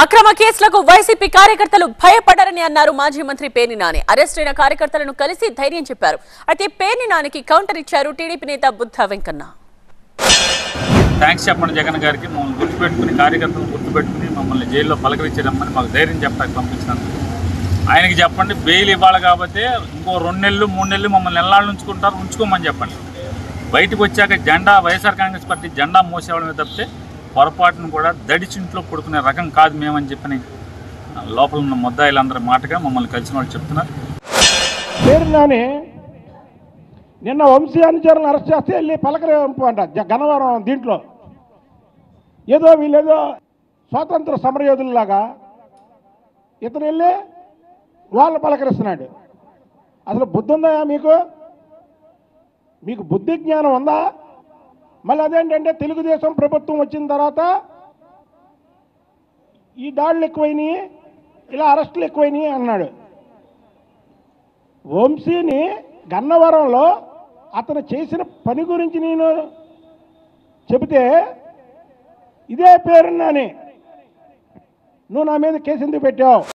అక్రమ కేసులకు వైసీపీ కార్యకర్తలు భయపడరని అన్నారు మాజీ మంత్రి పేర్ని నాని. అరెస్ట్ అయిన కార్యకర్తలను కలిసి ధైర్యం చెప్పారు. అయితే పేర్ని నానికి కౌంటర్ ఇచ్చారు టీడీపీ నేత బుద్ధ వెంకన్న. థ్యాంక్స్ చెప్పండి జగన్ గారికి, మమ్మల్ని గుర్తుపెట్టుకుని కార్యకర్తలను గుర్తుపెట్టుకుని మమ్మల్ని జైల్లో పలకరించడమని మాకు ధైర్యం చెప్పడానికి పంపించినందుకు ఆయనకి చెప్పండి. బెయిల్ ఇవ్వాలి కాబట్టి ఇంకో 2 నెలలు 3 నెలలు మమ్మల్ని ఎన్నాళ్ళు ఉంచుకోమని చెప్పండి. బయటకు వచ్చాక జెండా వైఎస్ఆర్ కాంగ్రెస్ పార్టీ జెండా మోసేవాళ్ళమే తప్పితే పొరపాటును కూడా దడిచింట్లో పడుకునే రకం కాదు మేమని చెప్పని లోపల ఉన్న ముద్దాయిలందరి మాటగా మమ్మల్ని కలిసిన వాళ్ళు చెప్తున్నారు. పేరునాని నిన్న వంశీ అనుచరులను అరెస్ట్ చేస్తే వెళ్ళి పలకరింపు అంట గన్నవరం. దీంట్లో ఏదో వీళ్ళేదో స్వాతంత్ర సమరయోధుల్లాగా ఇతను వెళ్ళి వాళ్ళు పలకరిస్తున్నాడు. అసలు బుద్ధి ఉందా మీకు బుద్ధి జ్ఞానం ఉందా? మళ్ళీ అదేంటంటే తెలుగుదేశం ప్రభుత్వం వచ్చిన తర్వాత ఈ దాడులు ఎక్కువైనాయి, ఇలా అరెస్టులు ఎక్కువైనాయి అన్నాడు. వంశీని గన్నవరంలో అతను చేసిన పని గురించి నేను చెబితే ఇదే పేరున్నాని నువ్వు నా మీద కేసు ఎందుకు పెట్టావు?